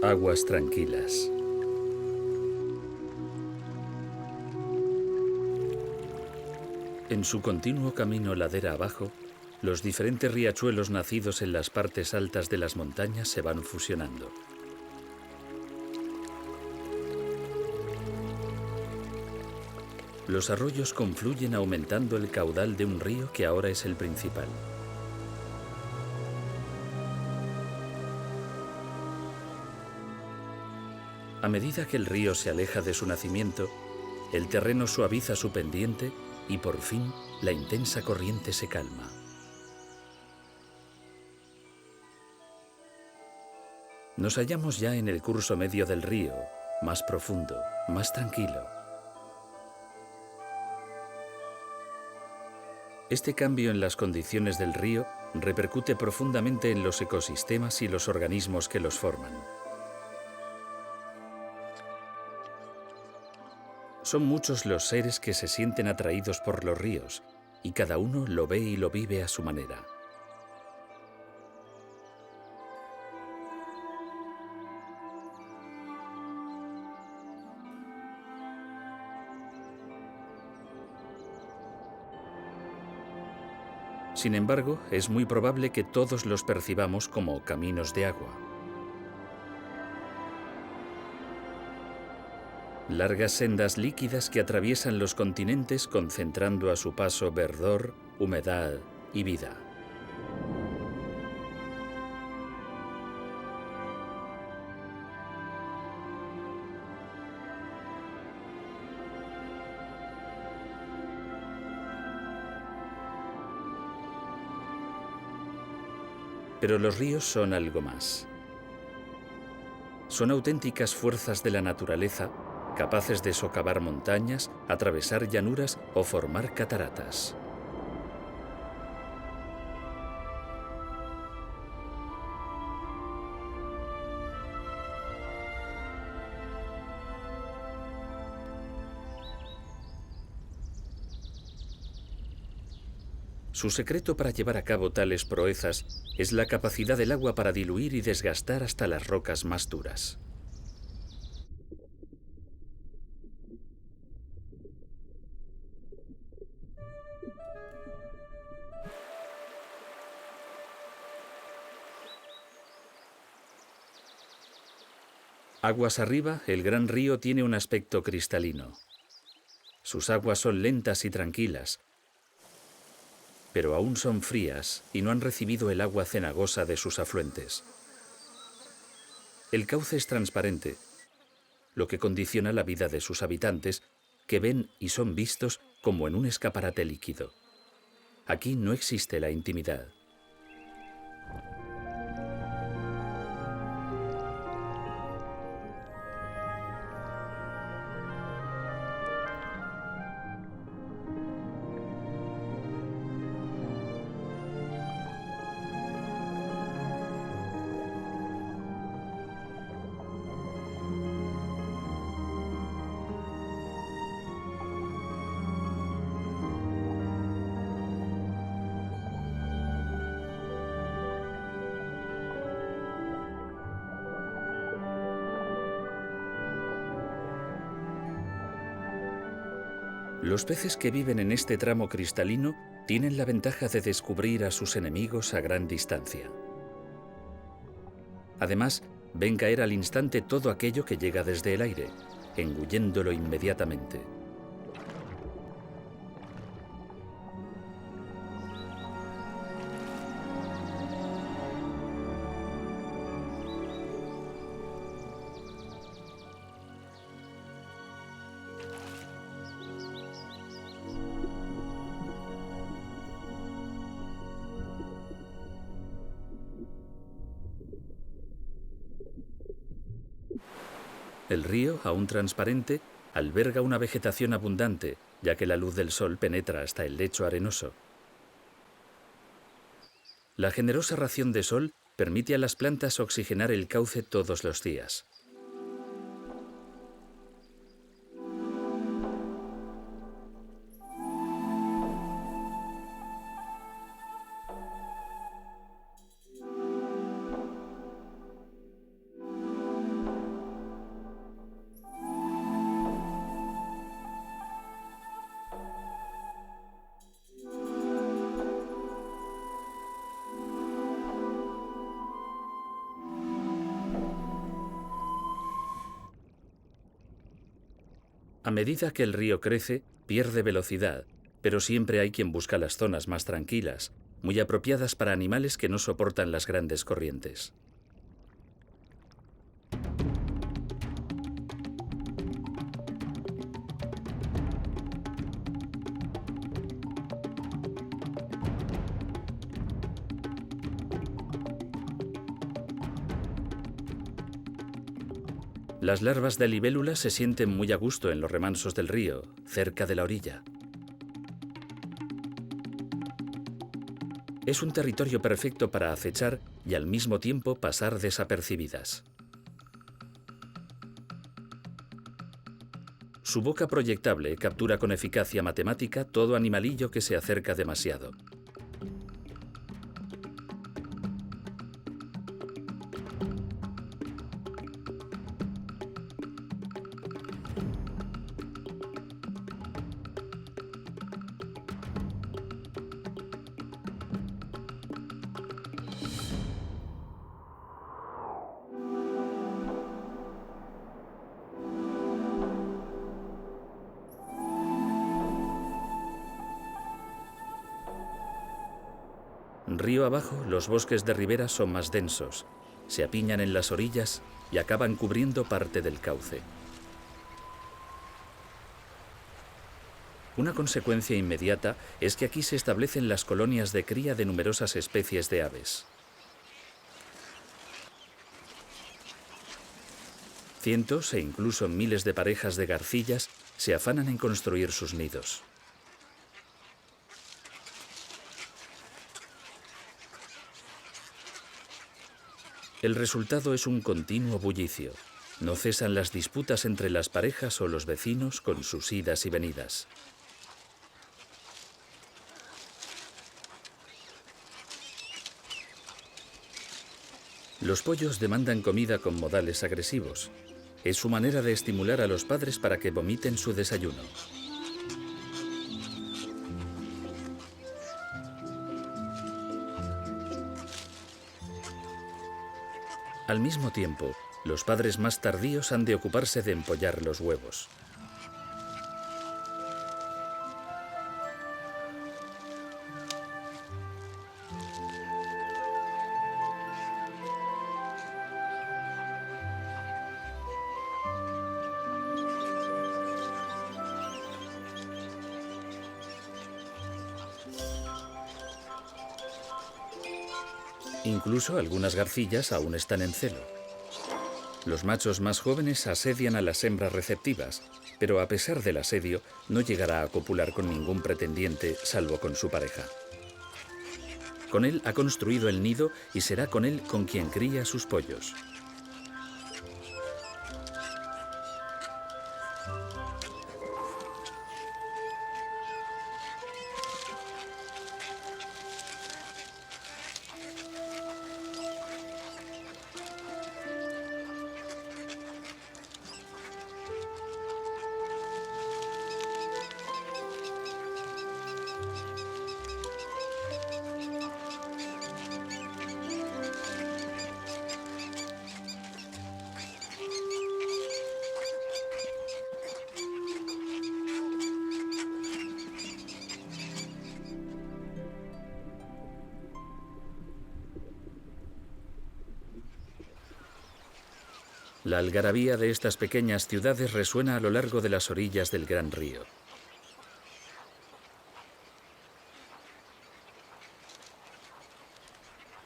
Aguas tranquilas. En su continuo camino ladera abajo, los diferentes riachuelos nacidos en las partes altas de las montañas se van fusionando. Los arroyos confluyen aumentando el caudal de un río que ahora es el principal. A medida que el río se aleja de su nacimiento, el terreno suaviza su pendiente y por fin la intensa corriente se calma. Nos hallamos ya en el curso medio del río, más profundo, más tranquilo. Este cambio en las condiciones del río repercute profundamente en los ecosistemas y los organismos que los forman. Son muchos los seres que se sienten atraídos por los ríos, y cada uno lo ve y lo vive a su manera. Sin embargo, es muy probable que todos los percibamos como caminos de agua. Largas sendas líquidas que atraviesan los continentes concentrando a su paso verdor, humedad y vida. Pero los ríos son algo más. Son auténticas fuerzas de la naturaleza, capaces de socavar montañas, atravesar llanuras o formar cataratas. Su secreto para llevar a cabo tales proezas es la capacidad del agua para diluir y desgastar hasta las rocas más duras. Aguas arriba, el gran río tiene un aspecto cristalino. Sus aguas son lentas y tranquilas, pero aún son frías y no han recibido el agua cenagosa de sus afluentes. El cauce es transparente, lo que condiciona la vida de sus habitantes, que ven y son vistos como en un escaparate líquido. Aquí no existe la intimidad. Los peces que viven en este tramo cristalino tienen la ventaja de descubrir a sus enemigos a gran distancia. Además, ven caer al instante todo aquello que llega desde el aire, engulléndolo inmediatamente. El río, aún transparente, alberga una vegetación abundante, ya que la luz del sol penetra hasta el lecho arenoso. La generosa ración de sol permite a las plantas oxigenar el cauce todos los días. A medida que el río crece, pierde velocidad, pero siempre hay quien busca las zonas más tranquilas, muy apropiadas para animales que no soportan las grandes corrientes. Las larvas de libélula se sienten muy a gusto en los remansos del río, cerca de la orilla. Es un territorio perfecto para acechar y al mismo tiempo pasar desapercibidas. Su boca proyectable captura con eficacia matemática todo animalillo que se acerca demasiado. Río abajo, los bosques de ribera son más densos, se apiñan en las orillas y acaban cubriendo parte del cauce. Una consecuencia inmediata es que aquí se establecen las colonias de cría de numerosas especies de aves. Cientos e incluso miles de parejas de garcillas se afanan en construir sus nidos. El resultado es un continuo bullicio. No cesan las disputas entre las parejas o los vecinos con sus idas y venidas. Los pollos demandan comida con modales agresivos. Es su manera de estimular a los padres para que vomiten su desayuno. Al mismo tiempo, los padres más tardíos han de ocuparse de empollar los huevos. Incluso algunas garcillas aún están en celo. Los machos más jóvenes asedian a las hembras receptivas, pero a pesar del asedio, no llegará a copular con ningún pretendiente, salvo con su pareja. Con él ha construido el nido y será con él con quien cría sus pollos. La algarabía de estas pequeñas ciudades resuena a lo largo de las orillas del gran río.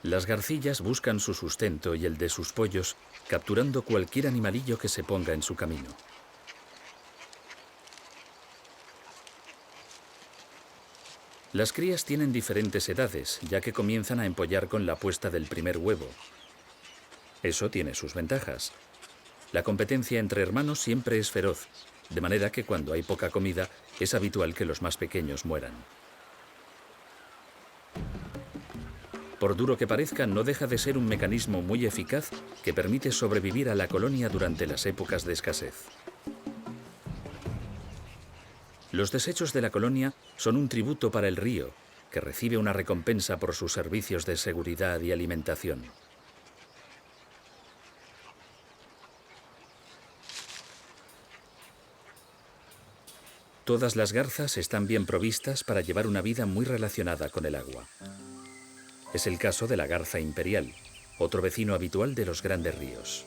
Las garcillas buscan su sustento y el de sus pollos, capturando cualquier animalillo que se ponga en su camino. Las crías tienen diferentes edades, ya que comienzan a empollar con la puesta del primer huevo. Eso tiene sus ventajas. La competencia entre hermanos siempre es feroz, de manera que cuando hay poca comida, es habitual que los más pequeños mueran. Por duro que parezca, no deja de ser un mecanismo muy eficaz que permite sobrevivir a la colonia durante las épocas de escasez. Los desechos de la colonia son un tributo para el río, que recibe una recompensa por sus servicios de seguridad y alimentación. Todas las garzas están bien provistas para llevar una vida muy relacionada con el agua. Es el caso de la garza imperial, otro vecino habitual de los grandes ríos.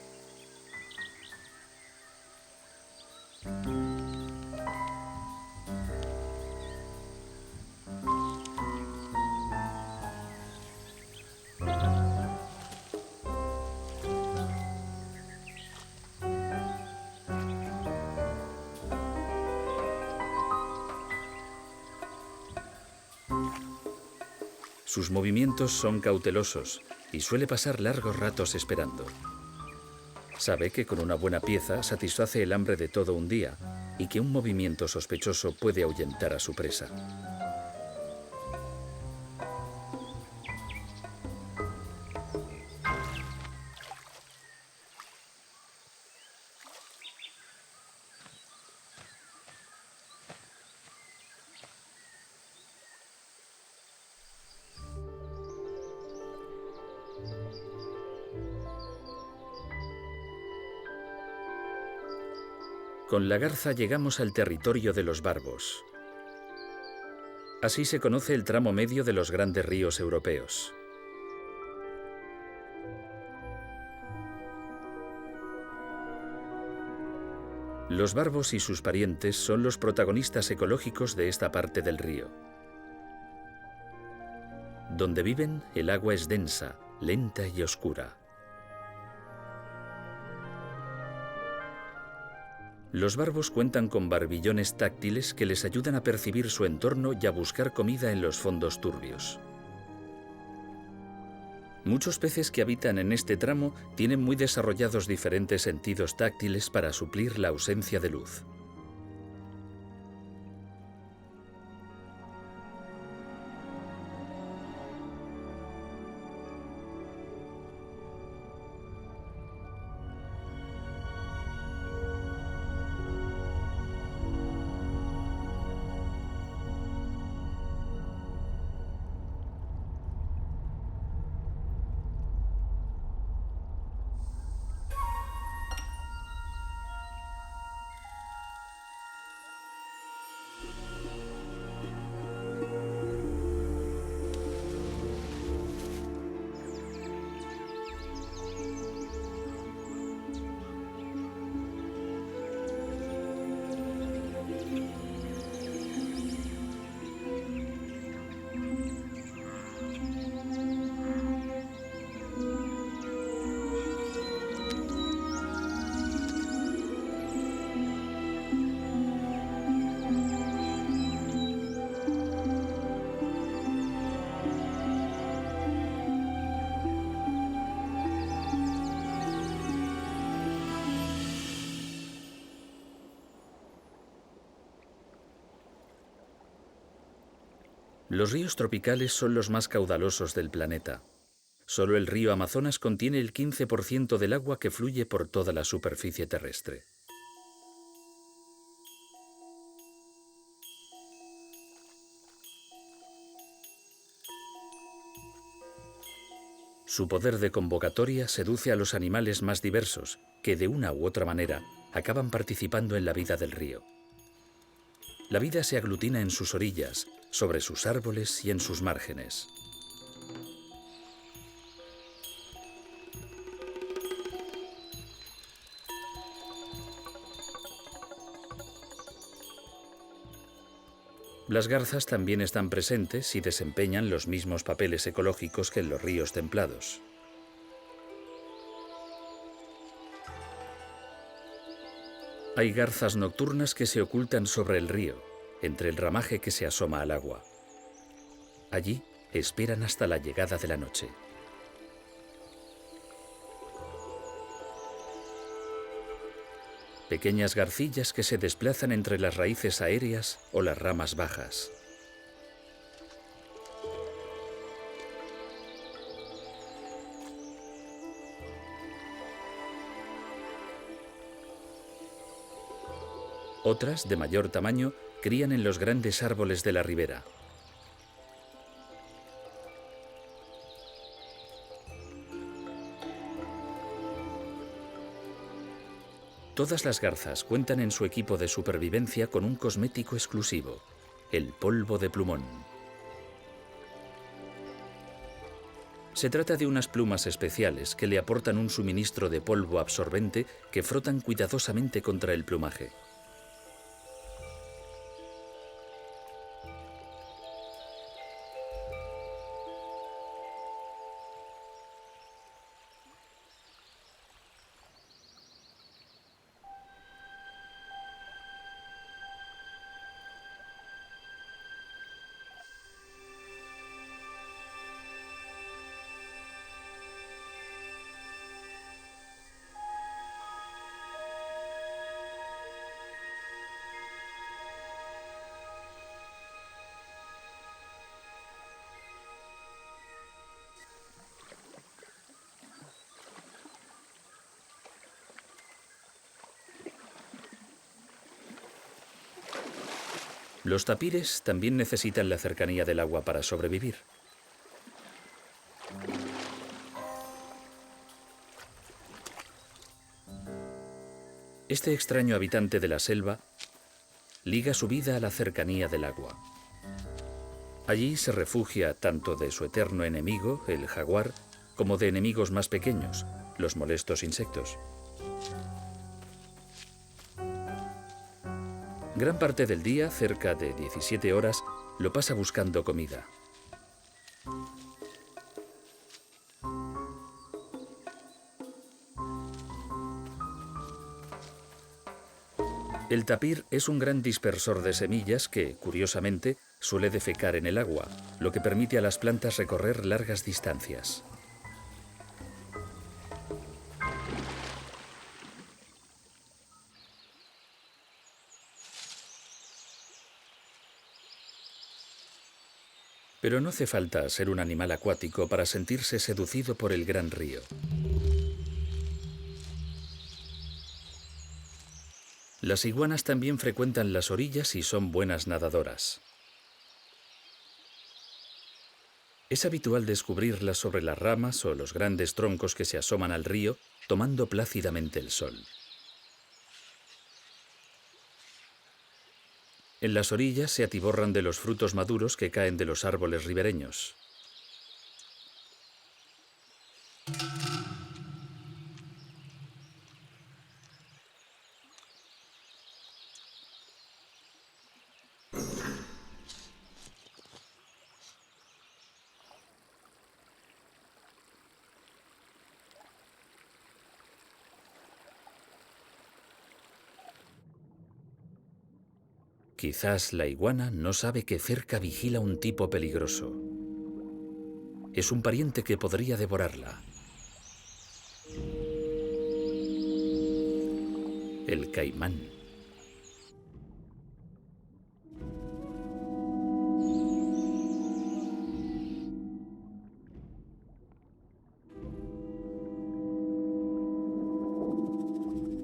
Sus movimientos son cautelosos y suele pasar largos ratos esperando. Sabe que con una buena pieza satisface el hambre de todo un día y que un movimiento sospechoso puede ahuyentar a su presa. Con la garza llegamos al territorio de los barbos. Así se conoce el tramo medio de los grandes ríos europeos. Los barbos y sus parientes son los protagonistas ecológicos de esta parte del río. Donde viven, el agua es densa, lenta y oscura. Los barbos cuentan con barbillones táctiles que les ayudan a percibir su entorno y a buscar comida en los fondos turbios. Muchos peces que habitan en este tramo tienen muy desarrollados diferentes sentidos táctiles para suplir la ausencia de luz. Los ríos tropicales son los más caudalosos del planeta. Solo el río Amazonas contiene el 15% del agua que fluye por toda la superficie terrestre. Su poder de convocatoria seduce a los animales más diversos, que de una u otra manera acaban participando en la vida del río. La vida se aglutina en sus orillas, sobre sus árboles y en sus márgenes. Las garzas también están presentes y desempeñan los mismos papeles ecológicos que en los ríos templados. Hay garzas nocturnas que se ocultan sobre el río, entre el ramaje que se asoma al agua. Allí esperan hasta la llegada de la noche. Pequeñas garcillas que se desplazan entre las raíces aéreas o las ramas bajas. Otras, de mayor tamaño, crían en los grandes árboles de la ribera. Todas las garzas cuentan en su equipo de supervivencia con un cosmético exclusivo, el polvo de plumón. Se trata de unas plumas especiales que le aportan un suministro de polvo absorbente que frotan cuidadosamente contra el plumaje. Los tapires también necesitan la cercanía del agua para sobrevivir. Este extraño habitante de la selva liga su vida a la cercanía del agua. Allí se refugia tanto de su eterno enemigo, el jaguar, como de enemigos más pequeños, los molestos insectos. Gran parte del día, cerca de 17 horas, lo pasa buscando comida. El tapir es un gran dispersor de semillas que, curiosamente, suele defecar en el agua, lo que permite a las plantas recorrer largas distancias. Pero no hace falta ser un animal acuático para sentirse seducido por el gran río. Las iguanas también frecuentan las orillas y son buenas nadadoras. Es habitual descubrirlas sobre las ramas o los grandes troncos que se asoman al río, tomando plácidamente el sol. En las orillas se atiborran de los frutos maduros que caen de los árboles ribereños. Quizás la iguana no sabe que cerca vigila un tipo peligroso. Es un pariente que podría devorarla. El caimán.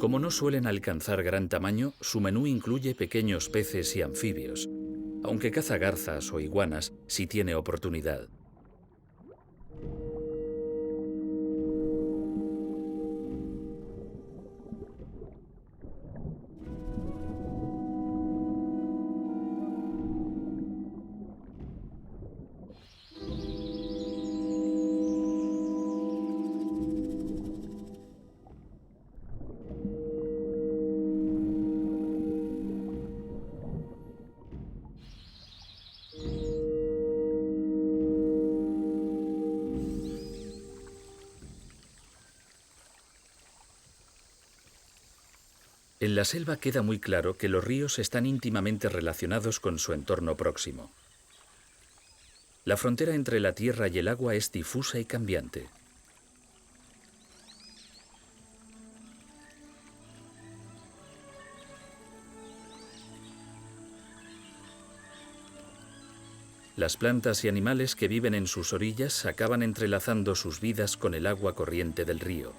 Como no suelen alcanzar gran tamaño, su menú incluye pequeños peces y anfibios, aunque caza garzas o iguanas si tiene oportunidad. En la selva queda muy claro que los ríos están íntimamente relacionados con su entorno próximo. La frontera entre la tierra y el agua es difusa y cambiante. Las plantas y animales que viven en sus orillas acaban entrelazando sus vidas con el agua corriente del río.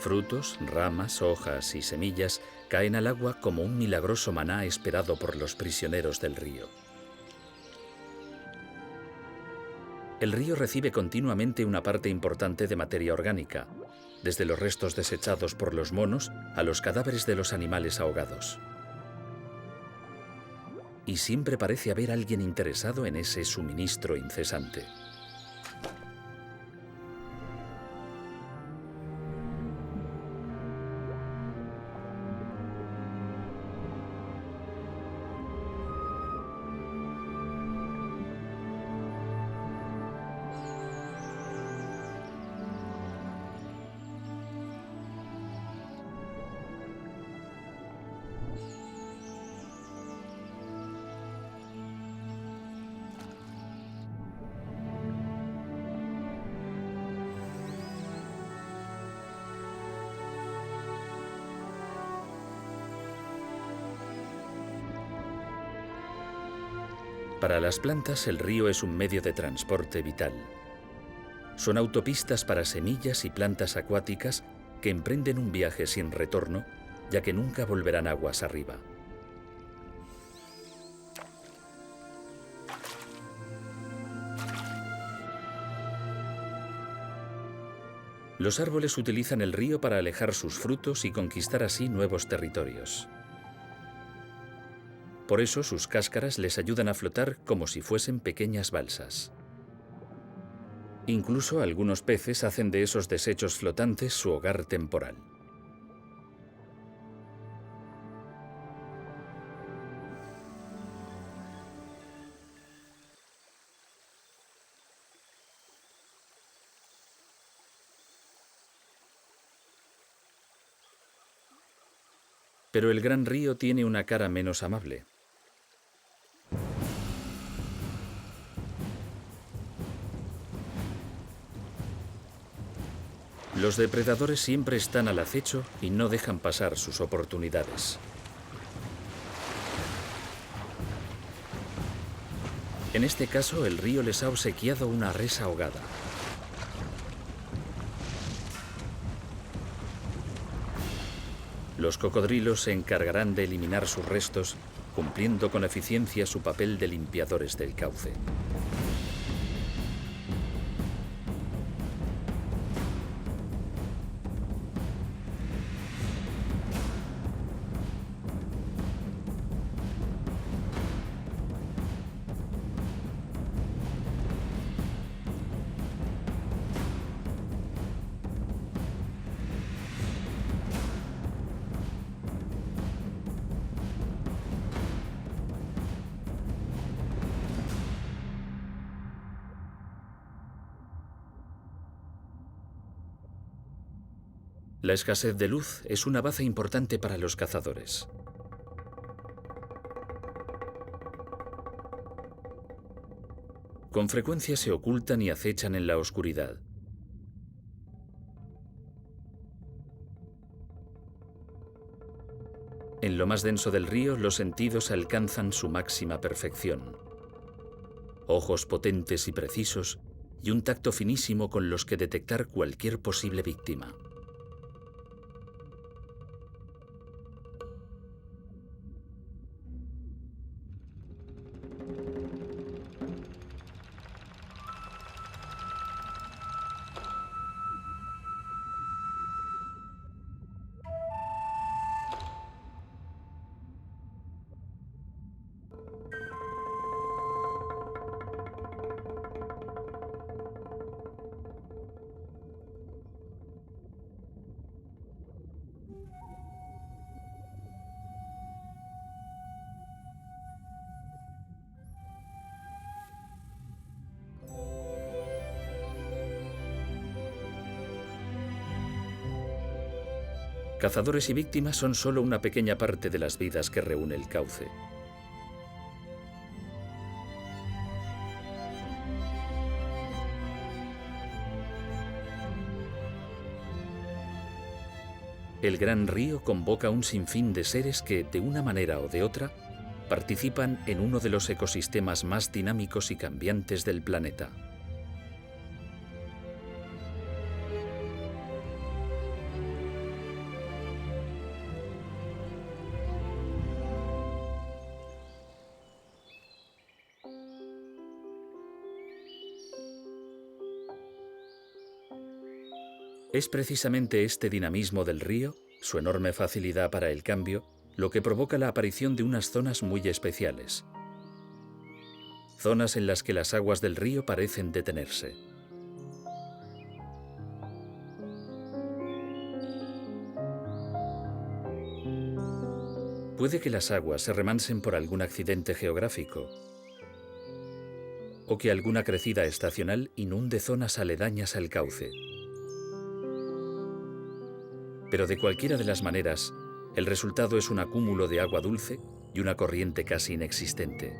Frutos, ramas, hojas y semillas caen al agua como un milagroso maná esperado por los prisioneros del río. El río recibe continuamente una parte importante de materia orgánica, desde los restos desechados por los monos a los cadáveres de los animales ahogados. Y siempre parece haber alguien interesado en ese suministro incesante. Para las plantas, el río es un medio de transporte vital. Son autopistas para semillas y plantas acuáticas que emprenden un viaje sin retorno, ya que nunca volverán aguas arriba. Los árboles utilizan el río para alejar sus frutos y conquistar así nuevos territorios. Por eso sus cáscaras les ayudan a flotar como si fuesen pequeñas balsas. Incluso algunos peces hacen de esos desechos flotantes su hogar temporal. Pero el gran río tiene una cara menos amable. Los depredadores siempre están al acecho y no dejan pasar sus oportunidades. En este caso, el río les ha obsequiado una res ahogada. Los cocodrilos se encargarán de eliminar sus restos, cumpliendo con eficiencia su papel de limpiadores del cauce. La escasez de luz es una baza importante para los cazadores. Con frecuencia se ocultan y acechan en la oscuridad. En lo más denso del río, los sentidos alcanzan su máxima perfección. Ojos potentes y precisos y un tacto finísimo con los que detectar cualquier posible víctima. Cazadores y víctimas son solo una pequeña parte de las vidas que reúne el cauce. El gran río convoca un sinfín de seres que, de una manera o de otra, participan en uno de los ecosistemas más dinámicos y cambiantes del planeta. Es precisamente este dinamismo del río, su enorme facilidad para el cambio, lo que provoca la aparición de unas zonas muy especiales. Zonas en las que las aguas del río parecen detenerse. Puede que las aguas se remansen por algún accidente geográfico o que alguna crecida estacional inunde zonas aledañas al cauce. Pero de cualquiera de las maneras, el resultado es un acúmulo de agua dulce y una corriente casi inexistente.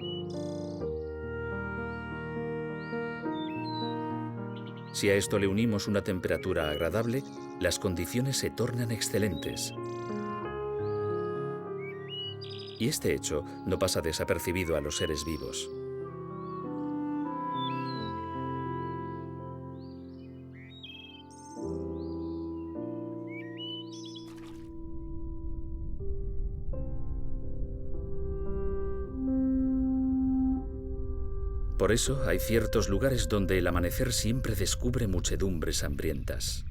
Si a esto le unimos una temperatura agradable, las condiciones se tornan excelentes. Y este hecho no pasa desapercibido a los seres vivos. Por eso hay ciertos lugares donde el amanecer siempre descubre muchedumbres hambrientas.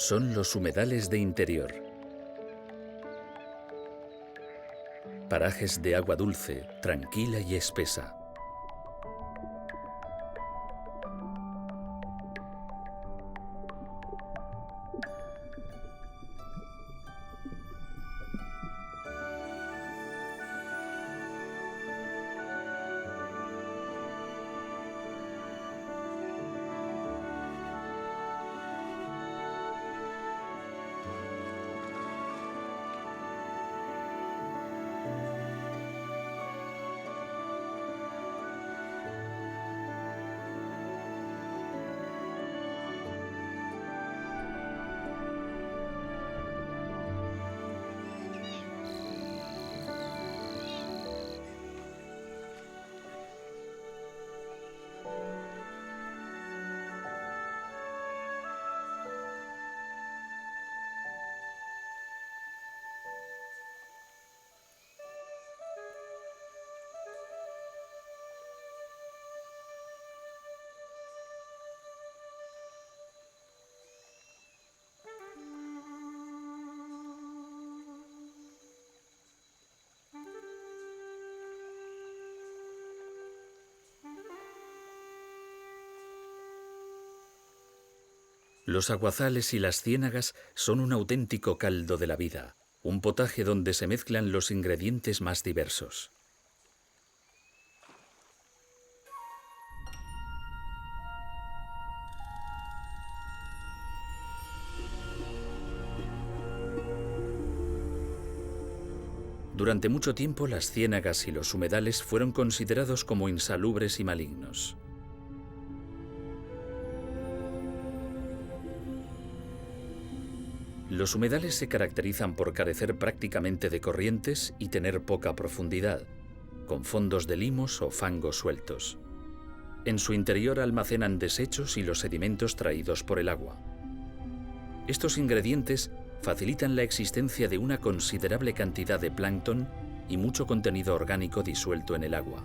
Son los humedales de interior. Parajes de agua dulce, tranquila y espesa. Los aguazales y las ciénagas son un auténtico caldo de la vida, un potaje donde se mezclan los ingredientes más diversos. Durante mucho tiempo las ciénagas y los humedales fueron considerados como insalubres y malignos. Los humedales se caracterizan por carecer prácticamente de corrientes y tener poca profundidad, con fondos de limos o fangos sueltos. En su interior almacenan desechos y los sedimentos traídos por el agua. Estos ingredientes facilitan la existencia de una considerable cantidad de plancton y mucho contenido orgánico disuelto en el agua.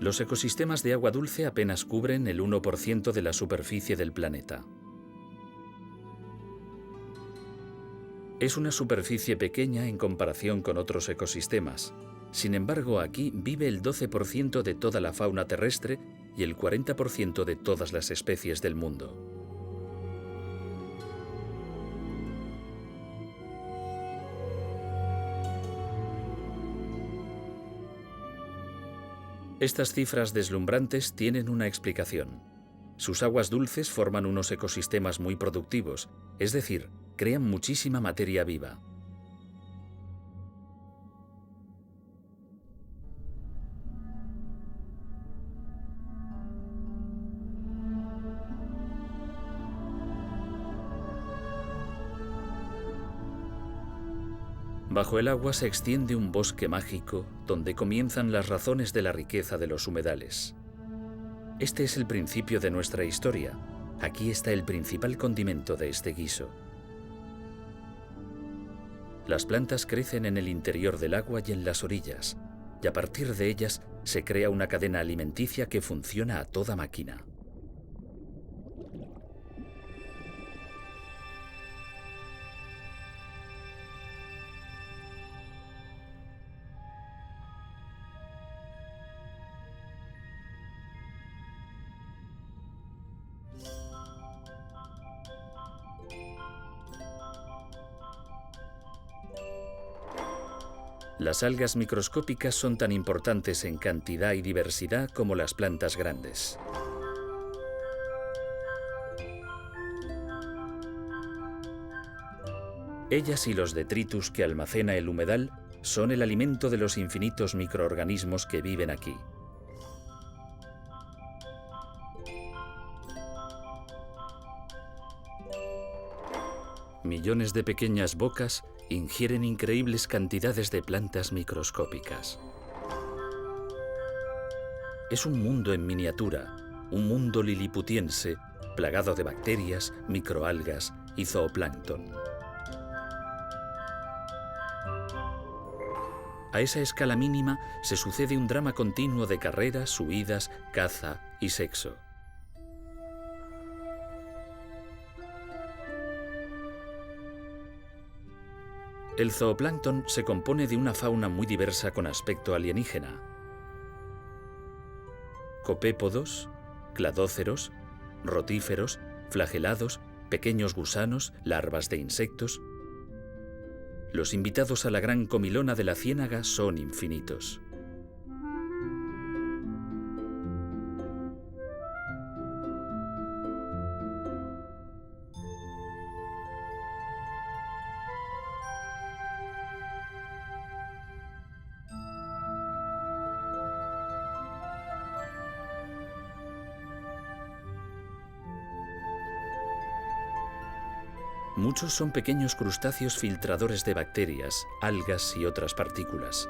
Los ecosistemas de agua dulce apenas cubren el 1% de la superficie del planeta. Es una superficie pequeña en comparación con otros ecosistemas. Sin embargo, aquí vive el 12% de toda la fauna terrestre y el 40% de todas las especies del mundo. Estas cifras deslumbrantes tienen una explicación. Sus aguas dulces forman unos ecosistemas muy productivos, es decir, crean muchísima materia viva. Bajo el agua se extiende un bosque mágico donde comienzan las razones de la riqueza de los humedales. Este es el principio de nuestra historia. Aquí está el principal condimento de este guiso. Las plantas crecen en el interior del agua y en las orillas, y a partir de ellas se crea una cadena alimenticia que funciona a toda máquina. Las algas microscópicas son tan importantes en cantidad y diversidad como las plantas grandes. Ellas y los detritus que almacena el humedal son el alimento de los infinitos microorganismos que viven aquí. Millones de pequeñas bocas ingieren increíbles cantidades de plantas microscópicas. Es un mundo en miniatura, un mundo liliputiense plagado de bacterias, microalgas y zooplancton. A esa escala mínima se sucede un drama continuo de carreras, huidas, caza y sexo. El zooplancton se compone de una fauna muy diversa con aspecto alienígena. Copépodos, cladóceros, rotíferos, flagelados, pequeños gusanos, larvas de insectos. Los invitados a la gran comilona de la ciénaga son infinitos. Muchos son pequeños crustáceos filtradores de bacterias, algas y otras partículas.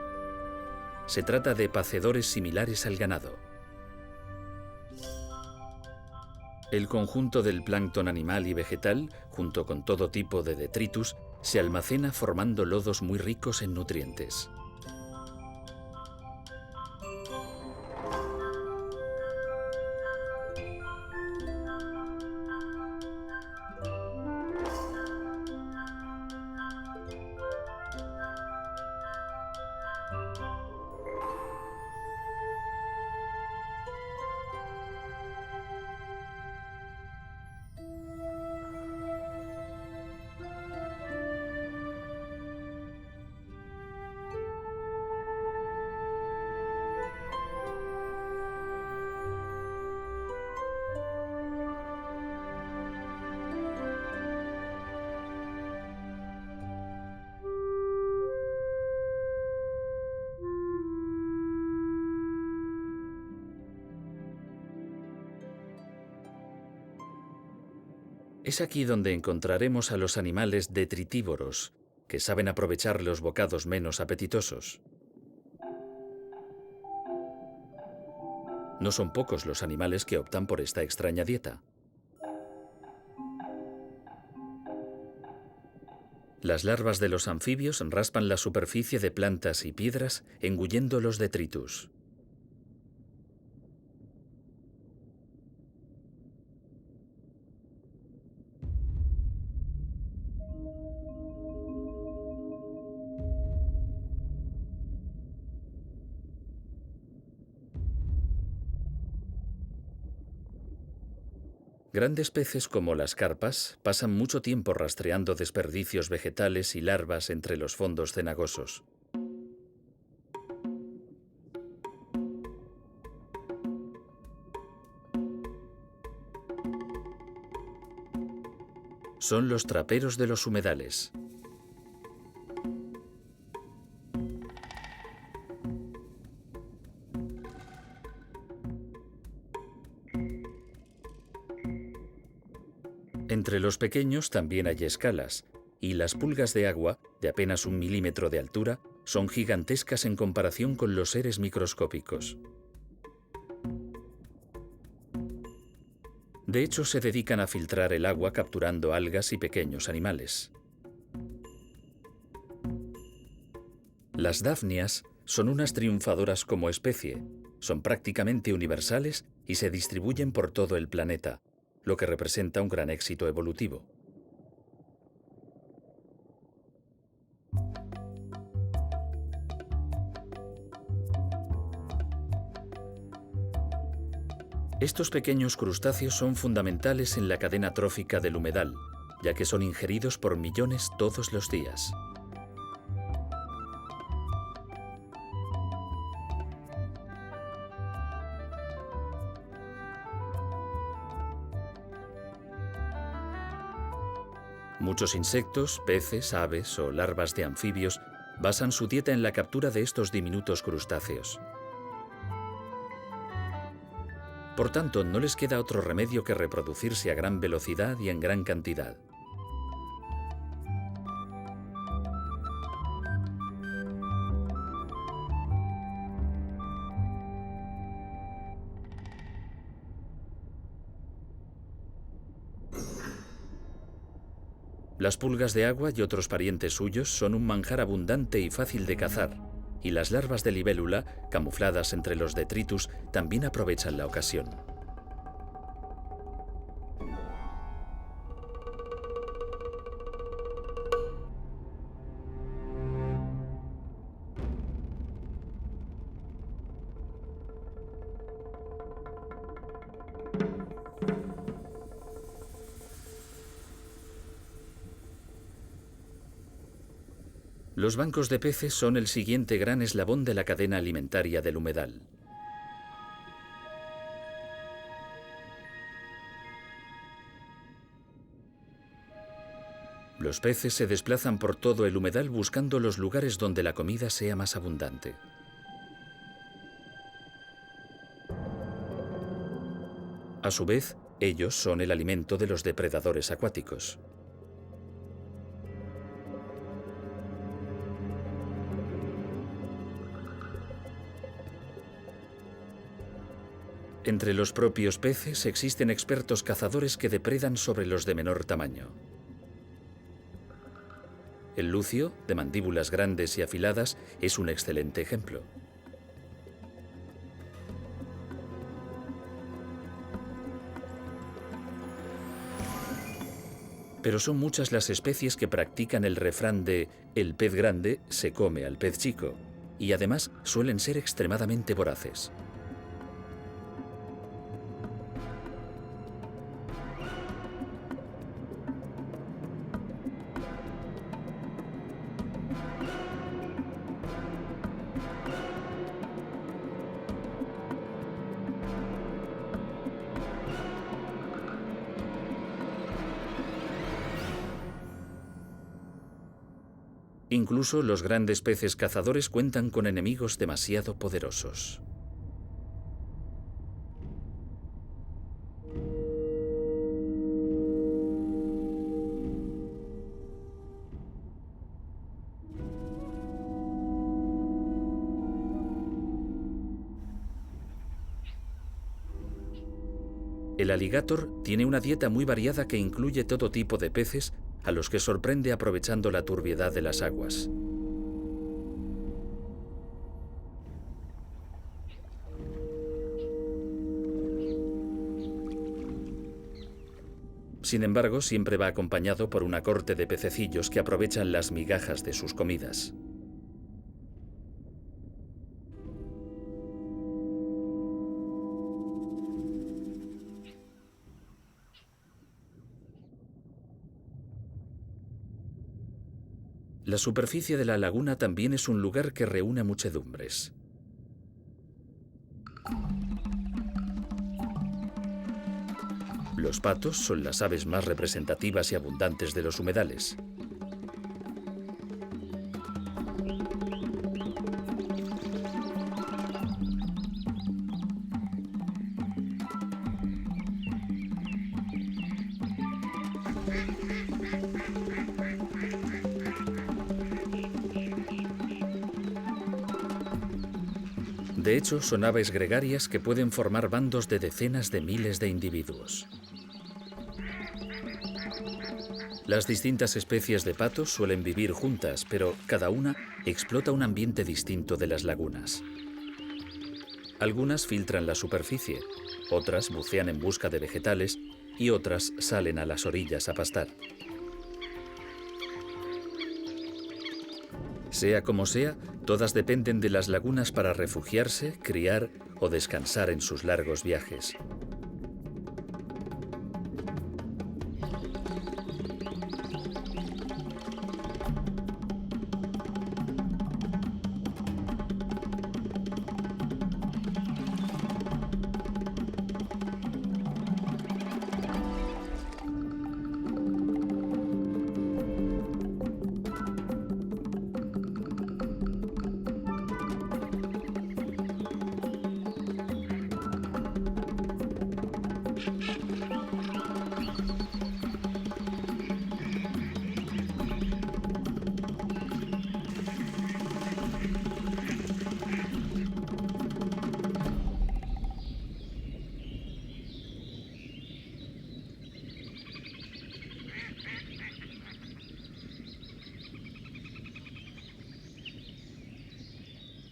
Se trata de pacedores similares al ganado. El conjunto del plancton animal y vegetal, junto con todo tipo de detritus, se almacena formando lodos muy ricos en nutrientes. Es aquí donde encontraremos a los animales detritívoros, que saben aprovechar los bocados menos apetitosos. No son pocos los animales que optan por esta extraña dieta. Las larvas de los anfibios raspan la superficie de plantas y piedras, engullendo los detritus. Grandes peces como las carpas pasan mucho tiempo rastreando desperdicios vegetales y larvas entre los fondos cenagosos. Son los traperos de los humedales. Entre los pequeños también hay escalas, y las pulgas de agua, de apenas 1 milímetro de altura, son gigantescas en comparación con los seres microscópicos. De hecho, se dedican a filtrar el agua capturando algas y pequeños animales. Las dafnias son unas triunfadoras como especie. Son prácticamente universales y se distribuyen por todo el planeta, lo que representa un gran éxito evolutivo. Estos pequeños crustáceos son fundamentales en la cadena trófica del humedal, ya que son ingeridos por millones todos los días. Muchos insectos, peces, aves o larvas de anfibios basan su dieta en la captura de estos diminutos crustáceos. Por tanto, no les queda otro remedio que reproducirse a gran velocidad y en gran cantidad. Las pulgas de agua y otros parientes suyos son un manjar abundante y fácil de cazar, y las larvas de libélula, camufladas entre los detritus, también aprovechan la ocasión. Los bancos de peces son el siguiente gran eslabón de la cadena alimentaria del humedal. Los peces se desplazan por todo el humedal buscando los lugares donde la comida sea más abundante. A su vez, ellos son el alimento de los depredadores acuáticos. Entre los propios peces existen expertos cazadores que depredan sobre los de menor tamaño. El lucio, de mandíbulas grandes y afiladas, es un excelente ejemplo. Pero son muchas las especies que practican el refrán de «el pez grande se come al pez chico», y además suelen ser extremadamente voraces. Incluso los grandes peces cazadores cuentan con enemigos demasiado poderosos. El alligator tiene una dieta muy variada que incluye todo tipo de peces, a los que sorprende aprovechando la turbiedad de las aguas. Sin embargo, siempre va acompañado por una corte de pececillos que aprovechan las migajas de sus comidas. La superficie de la laguna también es un lugar que reúne muchedumbres. Los patos son las aves más representativas y abundantes de los humedales. De hecho, son aves gregarias que pueden formar bandos de decenas de miles de individuos. Las distintas especies de patos suelen vivir juntas, pero cada una explota un ambiente distinto de las lagunas. Algunas filtran la superficie, otras bucean en busca de vegetales y otras salen a las orillas a pastar. Sea como sea, todas dependen de las lagunas para refugiarse, criar o descansar en sus largos viajes.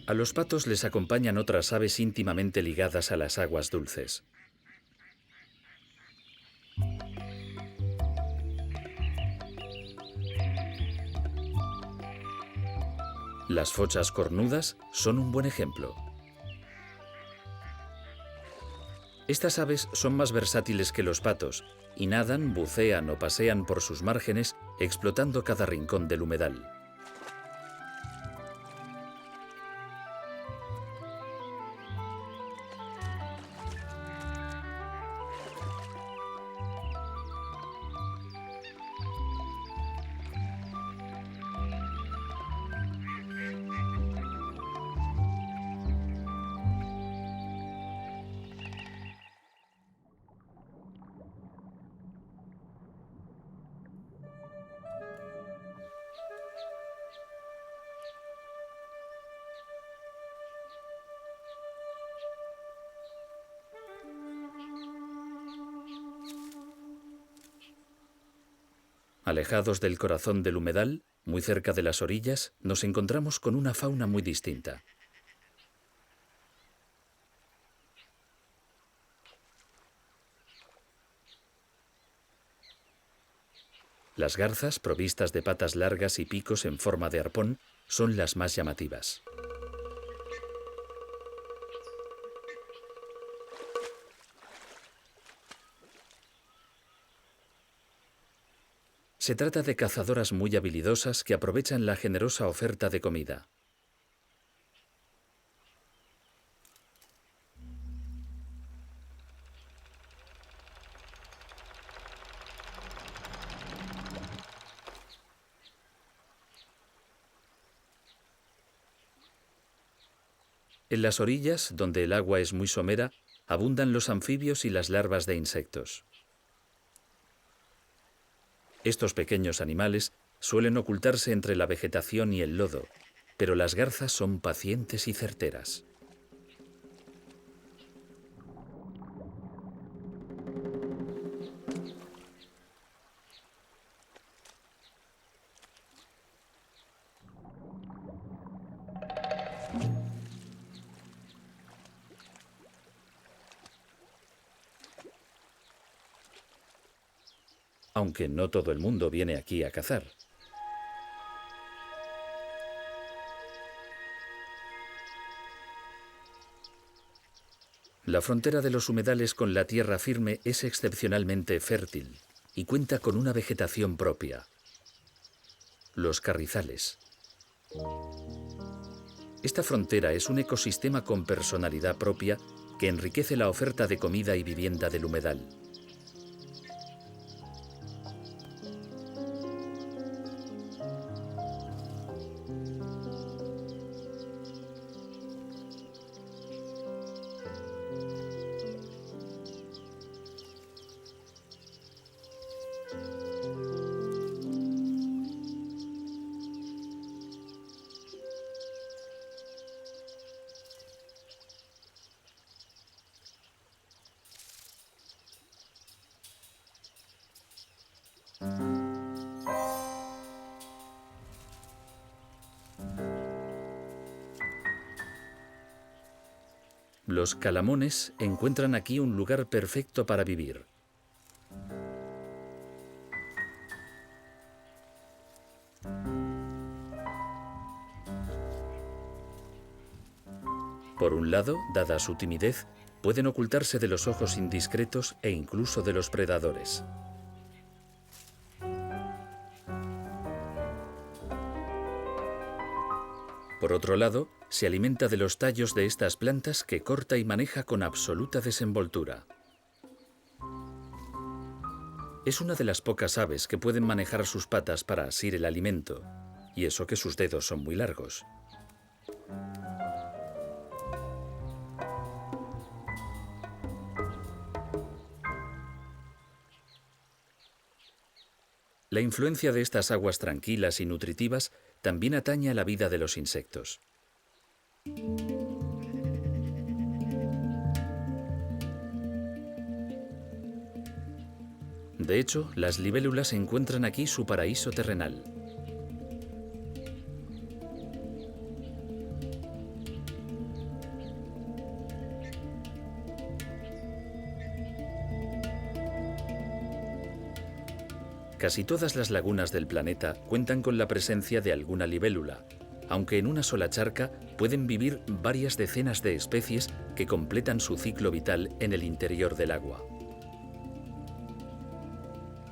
A los patos les acompañan otras aves íntimamente ligadas a las aguas dulces. Las fochas cornudas son un buen ejemplo. Estas aves son más versátiles que los patos y nadan, bucean o pasean por sus márgenes, explotando cada rincón del humedal. Alejados del corazón del humedal, muy cerca de las orillas, nos encontramos con una fauna muy distinta. Las garzas, provistas de patas largas y picos en forma de arpón, son las más llamativas. Se trata de cazadoras muy habilidosas que aprovechan la generosa oferta de comida. En las orillas, donde el agua es muy somera, abundan los anfibios y las larvas de insectos. Estos pequeños animales suelen ocultarse entre la vegetación y el lodo, pero las garzas son pacientes y certeras. Aunque no todo el mundo viene aquí a cazar. La frontera de los humedales con la tierra firme es excepcionalmente fértil y cuenta con una vegetación propia: los carrizales. Esta frontera es un ecosistema con personalidad propia que enriquece la oferta de comida y vivienda del humedal. Los calamones encuentran aquí un lugar perfecto para vivir. Por un lado, dada su timidez, pueden ocultarse de los ojos indiscretos e incluso de los predadores. Por otro lado, se alimenta de los tallos de estas plantas que corta y maneja con absoluta desenvoltura. Es una de las pocas aves que pueden manejar sus patas para asir el alimento, y eso que sus dedos son muy largos. La influencia de estas aguas tranquilas y nutritivas también atañe a la vida de los insectos. De hecho, las libélulas encuentran aquí su paraíso terrenal. Casi todas las lagunas del planeta cuentan con la presencia de alguna libélula, aunque en una sola charca pueden vivir varias decenas de especies que completan su ciclo vital en el interior del agua.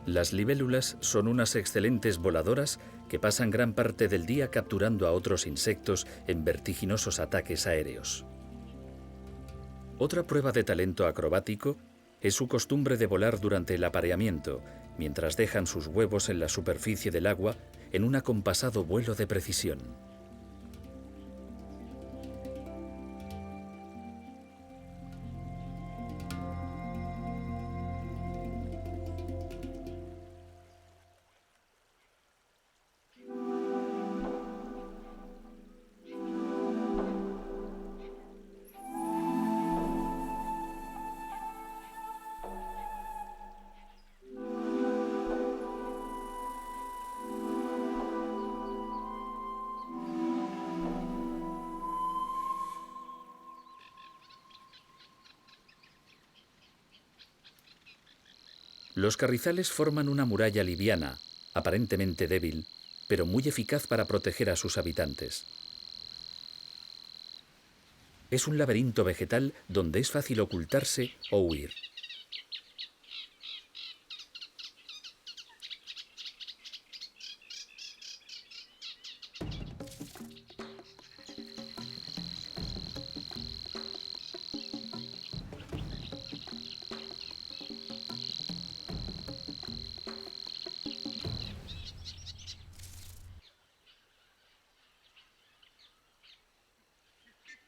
Las libélulas son unas excelentes voladoras que pasan gran parte del día capturando a otros insectos en vertiginosos ataques aéreos. Otra prueba de talento acrobático es su costumbre de volar durante el apareamiento, mientras dejan sus huevos en la superficie del agua en un acompasado vuelo de precisión. Los carrizales forman una muralla liviana, aparentemente débil, pero muy eficaz para proteger a sus habitantes. Es un laberinto vegetal donde es fácil ocultarse o huir.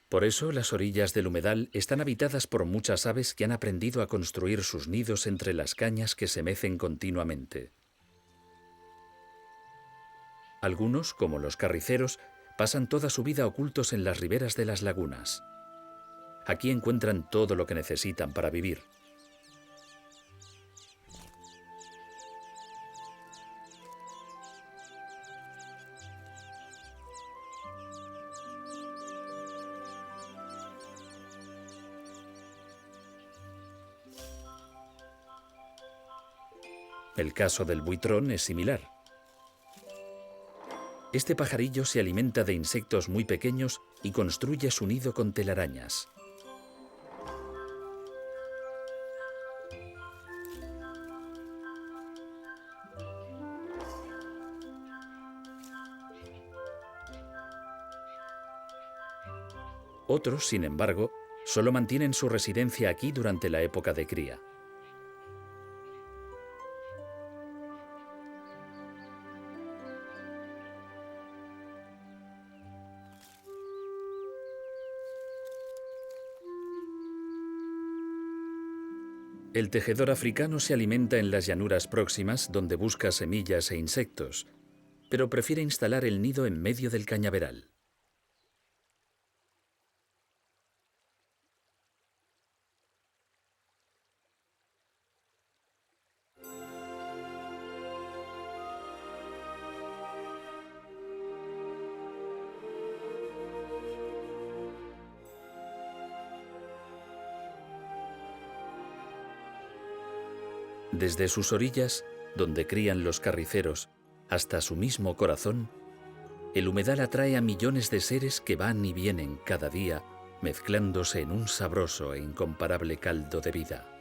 Por eso, las orillas del humedal están habitadas por muchas aves que han aprendido a construir sus nidos entre las cañas que se mecen continuamente. Algunos, como los carriceros, pasan toda su vida ocultos en las riberas de las lagunas. Aquí encuentran todo lo que necesitan para vivir. El caso del buitrón es similar. Este pajarillo se alimenta de insectos muy pequeños y construye su nido con telarañas. Otros, sin embargo, solo mantienen su residencia aquí durante la época de cría. El tejedor africano se alimenta en las llanuras próximas donde busca semillas e insectos, pero prefiere instalar el nido en medio del cañaveral. Desde sus orillas, donde crían los carriceros, hasta su mismo corazón, el humedal atrae a millones de seres que van y vienen cada día, mezclándose en un sabroso e incomparable caldo de vida.